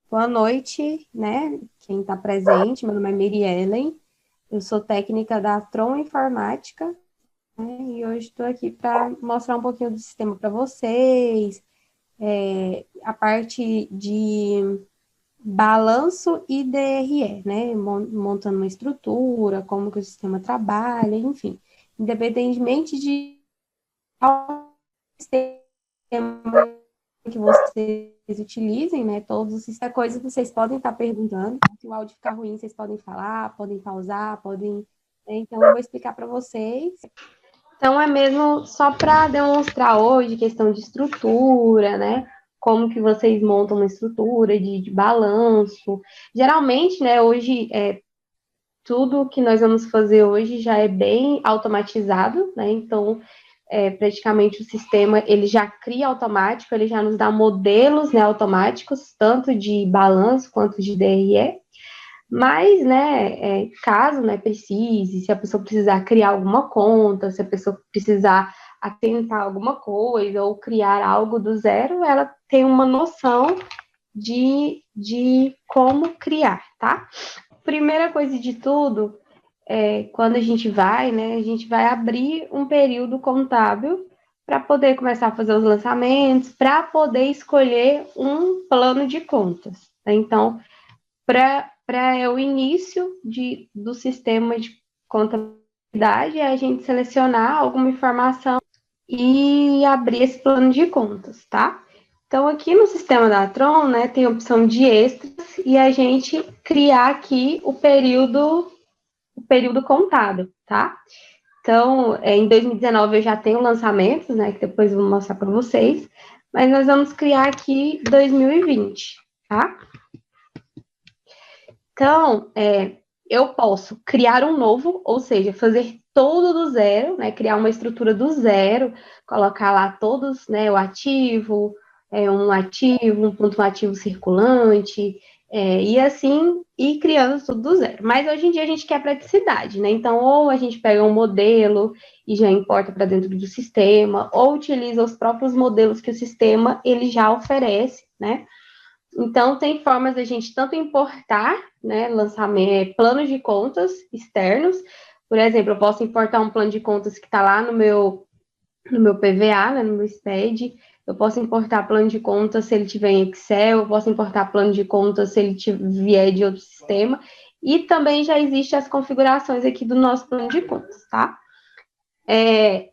Boa noite, né? Quem está presente, meu nome é Miriellen, eu sou técnica da Tron Informática, né? E hoje estou aqui para mostrar um pouquinho do sistema para vocês, a parte de balanço e DRE, né? Montando uma estrutura, como que o sistema trabalha, enfim. Independentemente de qual sistema que vocês utilizem, né? Todos isso é coisa que vocês podem estar perguntando. Se o áudio ficar ruim, vocês podem falar, podem pausar, podem. Né? Então, eu vou explicar para vocês. Então, é mesmo só para demonstrar hoje questão de estrutura, né? Como que vocês montam uma estrutura de balanço. Geralmente, né, hoje, tudo que nós vamos fazer hoje já é bem automatizado, né? Então, praticamente o sistema ele já cria automático, ele já nos dá modelos, né, automáticos, tanto de balanço quanto de DRE, mas, né, caso, né, precise, se a pessoa precisar criar alguma conta, se a pessoa precisar atentar alguma coisa ou criar algo do zero, ela tem uma noção de como criar, tá? Primeira coisa de tudo, quando a gente vai, né, a gente vai abrir um período contábil para poder começar a fazer os lançamentos, para poder escolher um plano de contas. Né? Então, para o início do sistema de contabilidade, é a gente selecionar alguma informação e abrir esse plano de contas, tá? Então, aqui no sistema da Tron, né, tem a opção de extras e a gente criar aqui o período contábil, tá? Então, em 2019 eu já tenho lançamentos, né, que depois eu vou mostrar para vocês, mas nós vamos criar aqui 2020, tá? Então, eu posso criar um novo, ou seja, fazer todo do zero, né, criar uma estrutura do zero, colocar lá todos, né, o ativo, um ponto ativo circulante, e assim ir criando tudo do zero. Mas hoje em dia a gente quer praticidade, né? Então, ou a gente pega um modelo e já importa para dentro do sistema, ou utiliza os próprios modelos que o sistema ele já oferece, né? Então, tem formas da gente tanto importar, né, lançamento, planos de contas externos. Por exemplo, eu posso importar um plano de contas que está lá no meu PVA, né, no meu SPED. Eu posso importar plano de contas se ele tiver em Excel, eu posso importar plano de contas se ele vier de outro sistema. E também já existem as configurações aqui do nosso plano de contas, tá?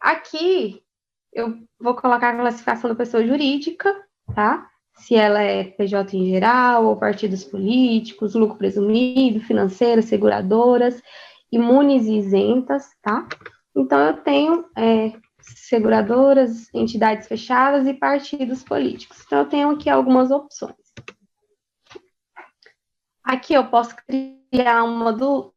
Aqui eu vou colocar a classificação da pessoa jurídica, tá? Se ela é PJ em geral, ou partidos políticos, lucro presumido, financeiras, seguradoras, imunes e isentas, tá? Então, eu tenho seguradoras, entidades fechadas e partidos políticos. Então, eu tenho aqui algumas opções. Aqui eu posso criar uma do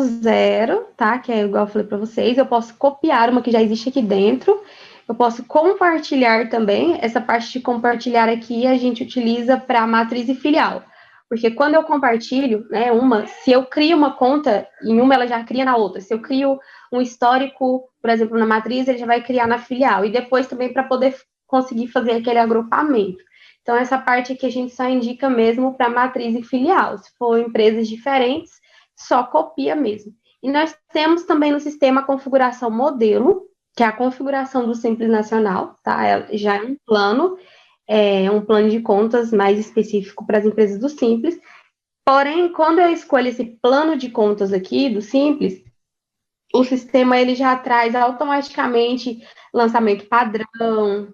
zero, tá? Que é igual eu falei para vocês. Eu posso copiar uma que já existe aqui dentro. Eu posso compartilhar também. Essa parte de compartilhar aqui a gente utiliza para matriz e filial. Porque quando eu compartilho, né, se eu crio uma conta em uma, ela já cria na outra. Se eu crio um histórico, por exemplo, na matriz, ele já vai criar na filial. E depois também para poder conseguir fazer aquele agrupamento. Então, essa parte aqui a gente só indica mesmo para matriz e filial. Se for empresas diferentes, só copia mesmo. E nós temos também no sistema a configuração modelo, que é a configuração do Simples Nacional, tá? Já é um plano de contas mais específico para as empresas do Simples. Porém, quando eu escolho esse plano de contas aqui do Simples, o sistema ele já traz automaticamente lançamento padrão,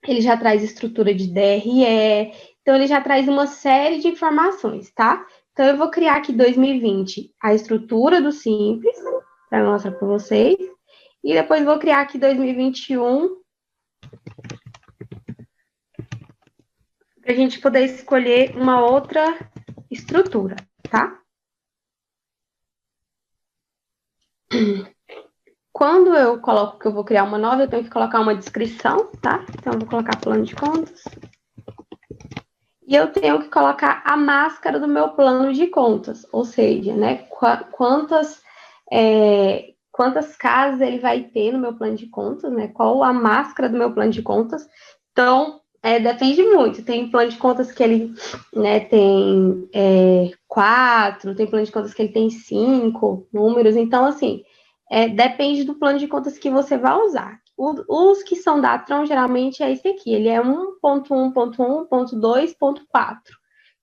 ele já traz estrutura de DRE, então ele já traz uma série de informações, tá? Então eu vou criar aqui 2020 a estrutura do Simples, para mostrar para vocês, e depois vou criar aqui 2021 para a gente poder escolher uma outra estrutura, tá? Quando eu coloco que eu vou criar uma nova, eu tenho que colocar uma descrição, tá? Então eu vou colocar plano de contas. E eu tenho que colocar a máscara do meu plano de contas, ou seja, né, quantas casas ele vai ter no meu plano de contas, né, qual a máscara do meu plano de contas. Então, Depende muito. Tem plano de contas que ele, né, tem 4, tem plano de contas que ele tem 5 números. Então, assim, depende do plano de contas que você vai usar. Os que são da Tron, geralmente, é esse aqui. Ele é 1.1.1.2.4.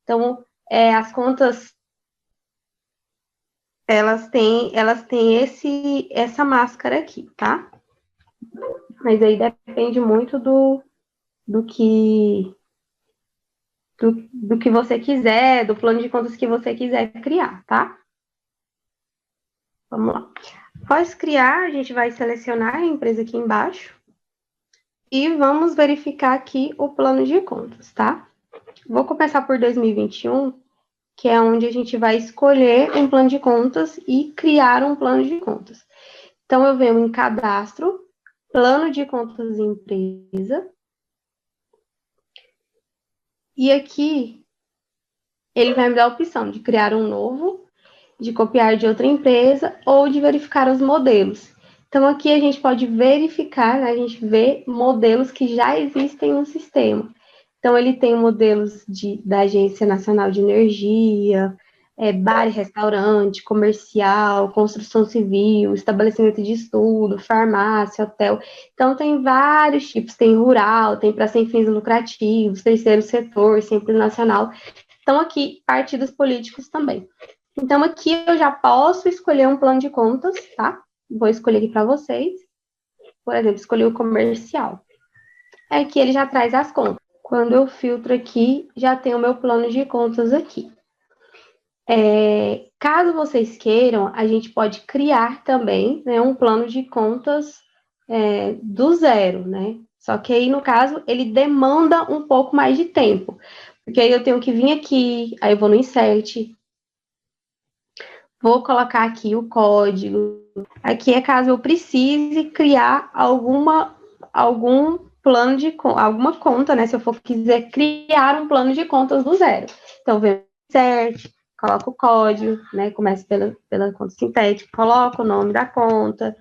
Então, as contas, elas têm essa máscara aqui, tá? Mas aí depende muito do que do que você quiser, do plano de contas que você quiser criar, tá? Vamos lá. Após criar, a gente vai selecionar a empresa aqui embaixo e vamos verificar aqui o plano de contas, tá? Vou começar por 2021, que é onde a gente vai escolher um plano de contas e criar um plano de contas. Então, eu venho em cadastro, plano de contas empresa, e aqui ele vai me dar a opção de criar um novo, de copiar de outra empresa ou de verificar os modelos. Então, aqui a gente pode verificar, né, a gente vê modelos que já existem no sistema. Então, ele tem modelos da Agência Nacional de Energia, bar e restaurante, comercial, construção civil, estabelecimento de estudo, farmácia, hotel. Então, tem vários tipos, tem rural, tem para sem fins lucrativos, terceiro setor, simples nacional. Então, aqui, partidos políticos também. Então, aqui eu já posso escolher um plano de contas, tá? Vou escolher aqui para vocês. Por exemplo, escolhi o comercial. Aqui ele já traz as contas. Quando eu filtro aqui, já tem o meu plano de contas aqui. Caso vocês queiram, a gente pode criar também, né, um plano de contas do zero, né? Só que aí, no caso, ele demanda um pouco mais de tempo. Porque aí eu tenho que vir aqui, aí eu vou no Insert, vou colocar aqui o código. Aqui é caso eu precise criar algum plano de alguma conta, né? Se eu quiser criar um plano de contas do zero. Então, venho Insert, coloco o código, né? Começo pela conta sintética, coloco o nome da conta,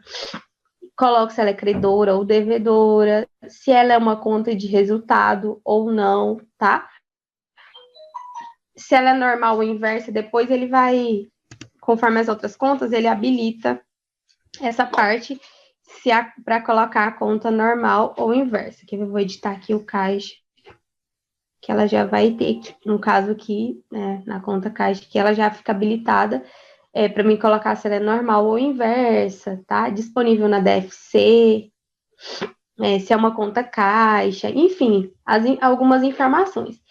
coloco se ela é credora ou devedora, se ela é uma conta de resultado ou não, tá? Se ela é normal ou inversa, depois ele vai, conforme as outras contas, ele habilita essa parte para colocar a conta normal ou inversa. Que eu vou editar aqui o caixa, que ela já vai ter, no caso aqui, né, na conta caixa, que ela já fica habilitada para mim colocar se ela é normal ou inversa, tá? Disponível na DFC, se é uma conta caixa, enfim, algumas informações.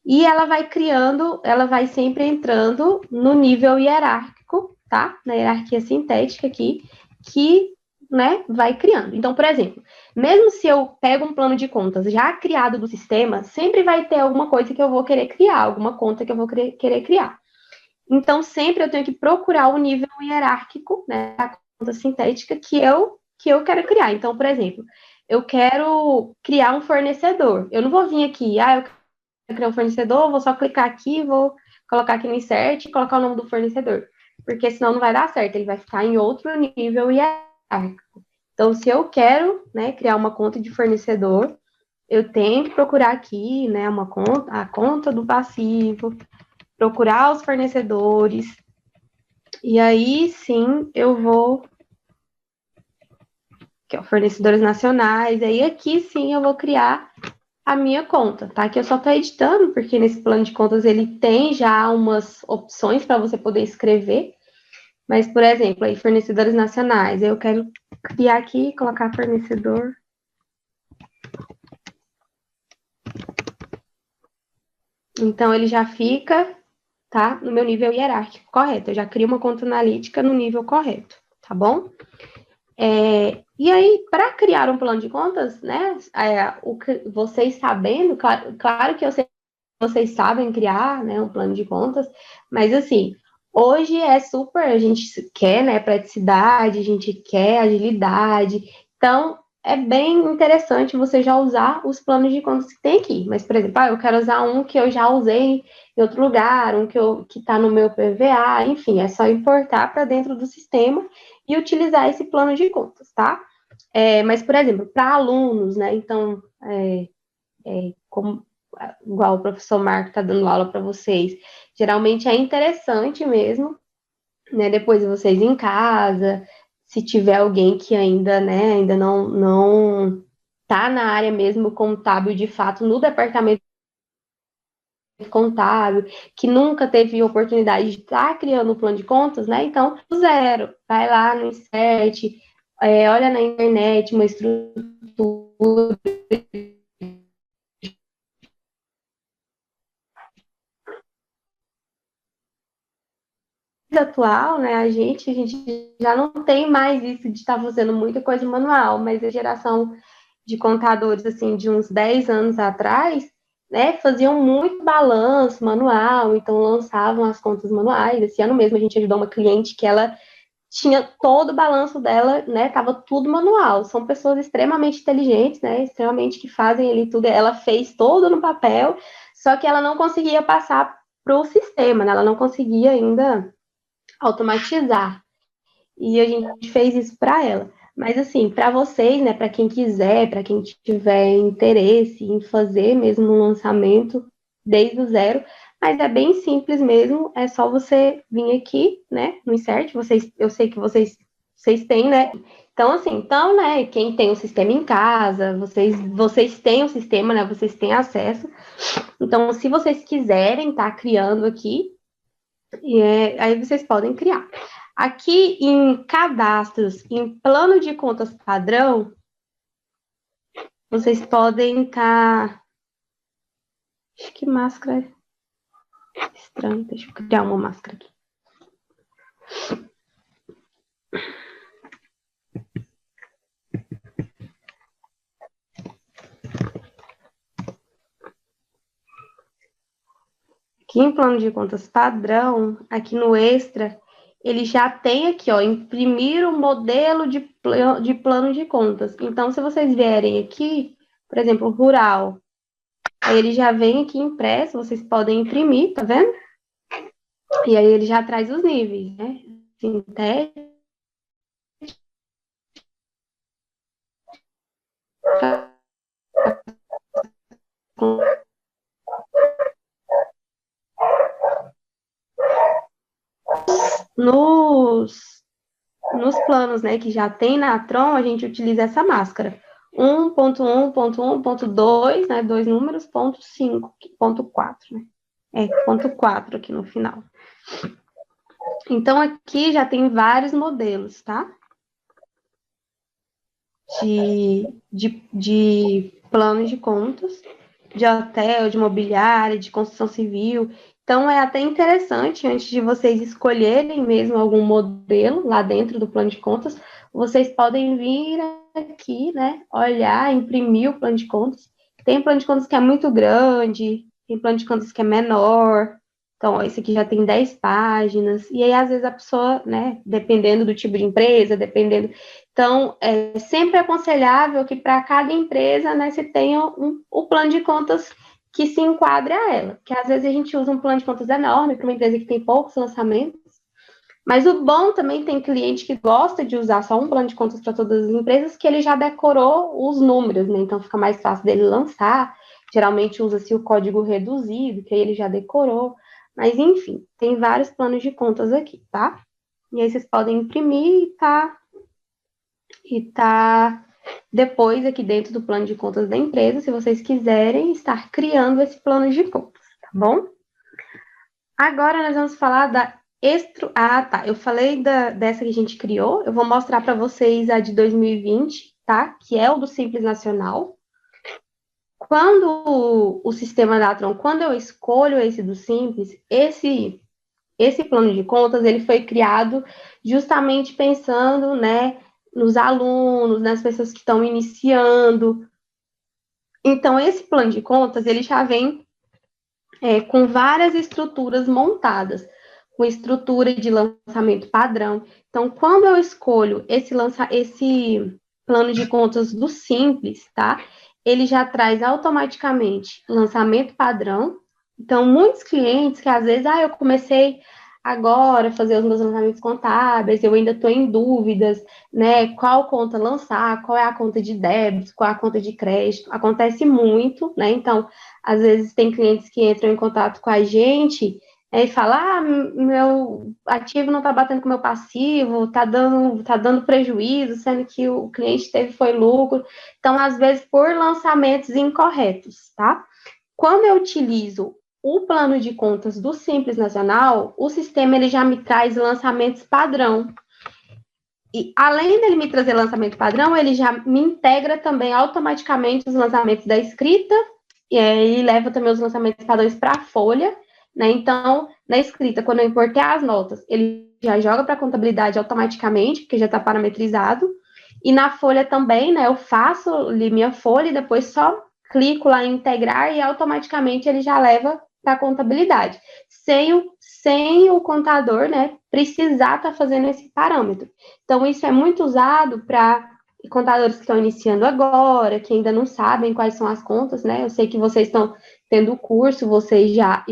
E ela vai criando, ela vai sempre entrando no nível hierárquico, tá? Na hierarquia sintética aqui, que, né, vai criando. Então, por exemplo, mesmo se eu pego um plano de contas já criado do sistema, sempre vai ter alguma coisa que eu vou querer criar, alguma conta que eu vou querer criar. Então, sempre eu tenho que procurar o nível hierárquico, né, da conta sintética que eu quero criar. Então, por exemplo, eu quero criar um fornecedor. Eu não vou vir aqui, eu quero criar um fornecedor, vou só clicar aqui, vou colocar aqui no insert e colocar o nome do fornecedor. Porque senão não vai dar certo, ele vai ficar em outro nível hierárquico. Então, se eu quero, né, criar uma conta de fornecedor, eu tenho que procurar aqui, né, a conta do passivo, procurar os fornecedores, e aí sim eu vou, que é fornecedores nacionais, aí aqui sim eu vou criar a minha conta, tá? Que eu só tô editando, porque nesse plano de contas ele tem já umas opções para você poder escrever, mas, por exemplo, aí fornecedores nacionais, eu quero criar aqui, colocar fornecedor. Então, ele já fica, tá? No meu nível hierárquico correto. Eu já crio uma conta analítica no nível correto, tá bom? E aí, para criar um plano de contas, né? Vocês sabendo, claro que eu sei que vocês sabem criar, né, um plano de contas, mas assim, hoje é super, a gente quer, né, praticidade, a gente quer agilidade, então é bem interessante você já usar os planos de contas que tem aqui. Mas, por exemplo, eu quero usar um que eu já usei em outro lugar, um que está no meu PVA, enfim, é só importar para dentro do sistema e utilizar esse plano de contas, tá? Mas, por exemplo, para alunos, né, então, como, igual o professor Marco está dando aula para vocês, geralmente é interessante mesmo, né, depois vocês em casa, se tiver alguém que ainda, né, ainda não tá na área mesmo contábil de fato, no departamento contábil, que nunca teve oportunidade de estar criando um plano de contas, né? Então, do zero, vai lá no Insert, olha na internet uma estrutura atual, né? A gente já não tem mais isso de estar fazendo muita coisa manual, mas a geração de contadores, assim, de uns 10 anos atrás, né, faziam muito balanço manual, então lançavam as contas manuais. Esse ano mesmo a gente ajudou uma cliente que ela tinha todo o balanço dela, né, tava tudo manual. São pessoas extremamente inteligentes, né, extremamente que fazem ali tudo. Ela fez todo no papel, só que ela não conseguia passar para o sistema, né, ela não conseguia ainda automatizar. E a gente fez isso para ela. Mas assim, para vocês, né, para quem quiser, para quem tiver interesse em fazer mesmo um lançamento desde o zero, mas é bem simples mesmo, é só você vir aqui, né, no Insert, eu sei que vocês têm, né? Então assim, né, quem tem o sistema em casa, vocês têm o sistema, né, vocês têm acesso. Então, se vocês quiserem estar criando aqui, aí vocês podem criar. Aqui em cadastros, em plano de contas padrão, vocês podem estar. Acho que máscara é estranho. Deixa eu criar uma máscara aqui. Aqui em plano de contas padrão, aqui no extra, ele já tem aqui, ó, imprimir o modelo de plano de contas. Então, se vocês vierem aqui, por exemplo, rural, aí ele já vem aqui impresso, vocês podem imprimir, tá vendo? E aí ele já traz os níveis, né? Sintético, nos planos, né, que já tem na Tron, a gente utiliza essa máscara. 1.1.1.2, né, dois números, ponto 5, ponto 4, né? Ponto 4 aqui no final. Então, aqui já tem vários modelos, tá? De planos de contas, de hotel, de imobiliária, de construção civil. Então, é até interessante, antes de vocês escolherem mesmo algum modelo lá dentro do plano de contas, vocês podem vir aqui, né, olhar, imprimir o plano de contas. Tem plano de contas que é muito grande, tem plano de contas que é menor. Então, ó, esse aqui já tem 10 páginas. E aí, às vezes, a pessoa, né, dependendo do tipo de empresa, dependendo. Então, é sempre aconselhável que para cada empresa, né, se tenha o plano de contas que se enquadre a ela. Porque às vezes a gente usa um plano de contas enorme para uma empresa que tem poucos lançamentos. Mas o bom também tem cliente que gosta de usar só um plano de contas para todas as empresas, que ele já decorou os números, né? Então fica mais fácil dele lançar. Geralmente usa-se o código reduzido, que aí ele já decorou. Mas enfim, tem vários planos de contas aqui, tá? E aí vocês podem imprimir e tá depois aqui dentro do plano de contas da empresa, se vocês quiserem estar criando esse plano de contas, tá bom? Agora nós vamos falar da Ah, tá. Eu falei dessa que a gente criou. Eu vou mostrar para vocês a de 2020, tá? Que é o do Simples Nacional. Quando o sistema da Atron, quando eu escolho esse do Simples, esse plano de contas, ele foi criado justamente pensando, né, nos alunos, nas pessoas que estão iniciando. Então, esse plano de contas, ele já vem com várias estruturas montadas, com estrutura de lançamento padrão. Então, quando eu escolho esse plano de contas do Simples, tá? Ele já traz automaticamente lançamento padrão. Então, muitos clientes que às vezes, eu comecei agora fazer os meus lançamentos contábeis, eu ainda estou em dúvidas, né? Qual conta lançar, qual é a conta de débito, qual é a conta de crédito. Acontece muito, né? Então, às vezes tem clientes que entram em contato com a gente e falam, meu ativo não está batendo com o meu passivo, tá dando prejuízo, sendo que o cliente teve foi lucro. Então, às vezes, por lançamentos incorretos, tá? Quando eu utilizo o plano de contas do Simples Nacional, o sistema ele já me traz lançamentos padrão. E além dele me trazer lançamento padrão, ele já me integra também automaticamente os lançamentos da escrita e leva também os lançamentos padrões para a folha, né? Então, na escrita, quando eu importei as notas, ele já joga para a contabilidade automaticamente, porque já está parametrizado. E na folha também, né? Eu faço ali minha folha e depois só clico lá em integrar e automaticamente ele já leva para a contabilidade, sem o contador, né, precisar estar fazendo esse parâmetro. Então, isso é muito usado para contadores que estão iniciando agora, que ainda não sabem quais são as contas, né? Eu sei que vocês estão tendo o curso, vocês já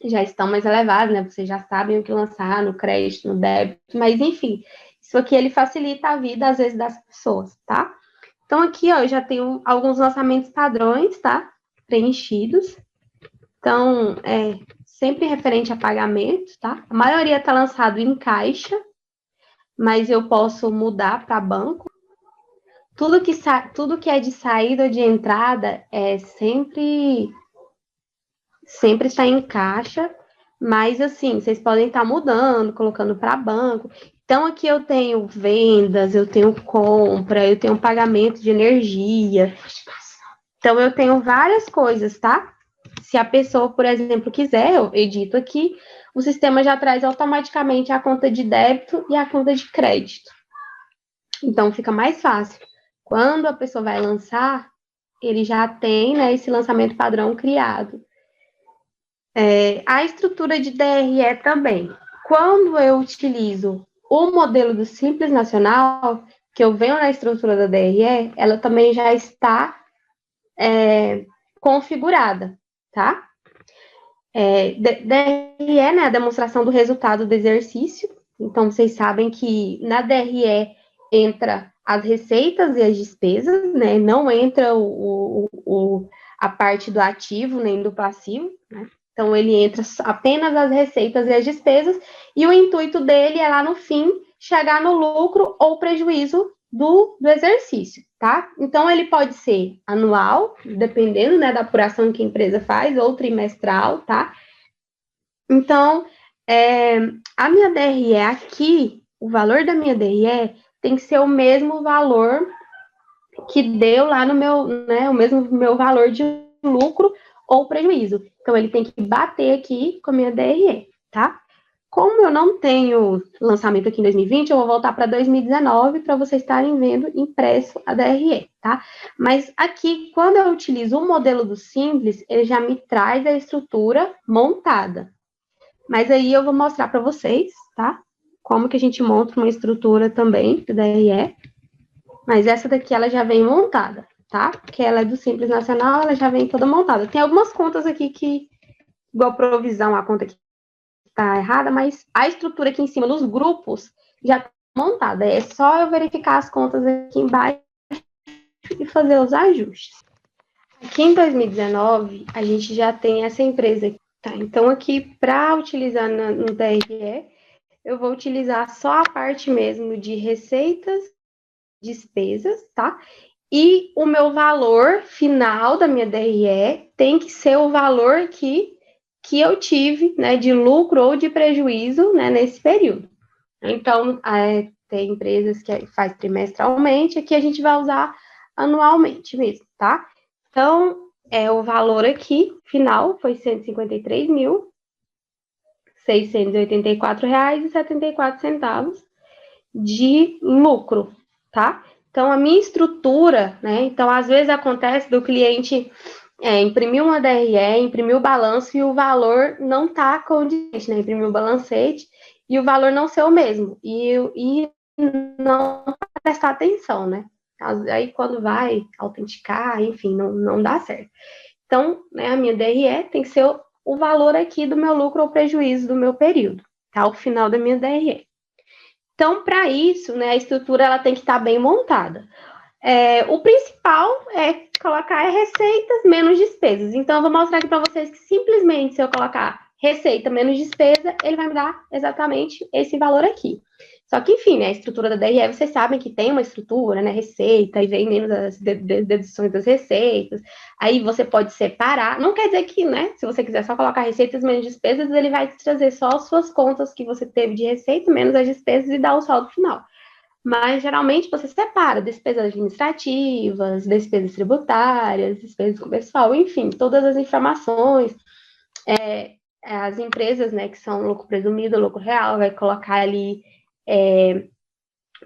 estão mais elevados, né? Vocês já sabem o que lançar no crédito, no débito, mas enfim, isso aqui ele facilita a vida, às vezes, das pessoas, tá? Então, aqui, ó, eu já tenho alguns lançamentos padrões, tá? Preenchidos. Então, sempre referente a pagamento, tá? A maioria está lançado em caixa, mas eu posso mudar para banco. Tudo que é de saída ou de entrada sempre está em caixa, mas assim, vocês podem estar mudando, colocando para banco. Então, aqui eu tenho vendas, eu tenho compra, eu tenho pagamento de energia. Então, eu tenho várias coisas, tá? Se a pessoa, por exemplo, quiser, eu edito aqui, o sistema já traz automaticamente a conta de débito e a conta de crédito. Então, fica mais fácil. Quando a pessoa vai lançar, ele já tem, né, esse lançamento padrão criado. A estrutura de DRE também. Quando eu utilizo o modelo do Simples Nacional, que eu venho na estrutura da DRE, ela também já está configurada, tá? DRE, né, a demonstração do resultado do exercício. Então, vocês sabem que na DRE entra as receitas e as despesas, né? Não entra a parte do ativo nem do passivo, né? Então, ele entra apenas as receitas e as despesas, e o intuito dele é lá no fim chegar no lucro ou prejuízo do exercício, tá? Então, ele pode ser anual, dependendo, né, da apuração que a empresa faz, ou trimestral, tá? Então, a minha DRE aqui, o valor da minha DRE tem que ser o mesmo valor que deu lá no meu, né, o mesmo meu valor de lucro ou prejuízo. Então, ele tem que bater aqui com a minha DRE, tá? Como eu não tenho lançamento aqui em 2020, eu vou voltar para 2019 para vocês estarem vendo impresso a DRE, tá? Mas aqui, quando eu utilizo o modelo do Simples, ele já me traz a estrutura montada. Mas aí eu vou mostrar para vocês, tá? Como que a gente monta uma estrutura também do DRE. Mas essa daqui, ela já vem montada, tá? Porque ela é do Simples Nacional, ela já vem toda montada. Tem algumas contas aqui que, igual provisão, a conta que tá errada, mas a estrutura aqui em cima, nos grupos, já tá montada. É só eu verificar as contas aqui embaixo e fazer os ajustes. Aqui em 2019, a gente já tem essa empresa aqui, tá? Então, aqui, para utilizar no DRE, eu vou utilizar só a parte mesmo de receitas, despesas, tá? E o meu valor final da minha DRE tem que ser o valor que eu tive, né, de lucro ou de prejuízo, né, nesse período. Então, tem empresas que faz trimestralmente, aqui a gente vai usar anualmente mesmo, tá? Então, o valor aqui, final, foi R$153.684,74 de lucro, tá? Então, a minha estrutura, né? Então, às vezes acontece do cliente imprimir uma DRE, imprimir o balanço e o valor não tá condizente, né? Imprimir o balancete e o valor não ser o mesmo. E não prestar atenção, né? Aí, quando vai autenticar, enfim, não dá certo. Então, né, a minha DRE tem que ser o valor aqui do meu lucro ou prejuízo do meu período, tá? Ao final da minha DRE. Então, para isso, né, a estrutura ela tem que estar bem montada. O principal é colocar receitas menos despesas. Então, eu vou mostrar aqui para vocês que simplesmente se eu colocar receita menos despesa, ele vai me dar exatamente esse valor aqui. Só que, enfim, né, a estrutura da DRE, vocês sabem que tem uma estrutura, né, receita, e vem menos as deduções das receitas, aí você pode separar, não quer dizer que, né, se você quiser só colocar receitas menos despesas, ele vai te trazer só as suas contas que você teve de receita, menos as despesas e dar o saldo final. Mas, geralmente, você separa despesas administrativas, despesas tributárias, despesas com pessoal, enfim, todas as informações, as empresas, né, que são lucro presumido, lucro real, vai colocar ali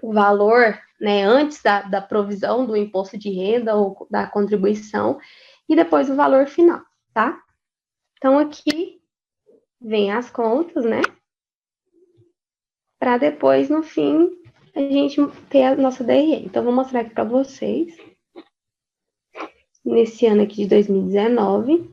o valor, né, antes da provisão do imposto de renda ou da contribuição, e depois o valor final, tá? Então, aqui vem as contas, né, para depois, no fim, a gente ter a nossa DRE. Então, vou mostrar aqui para vocês, nesse ano aqui de 2019,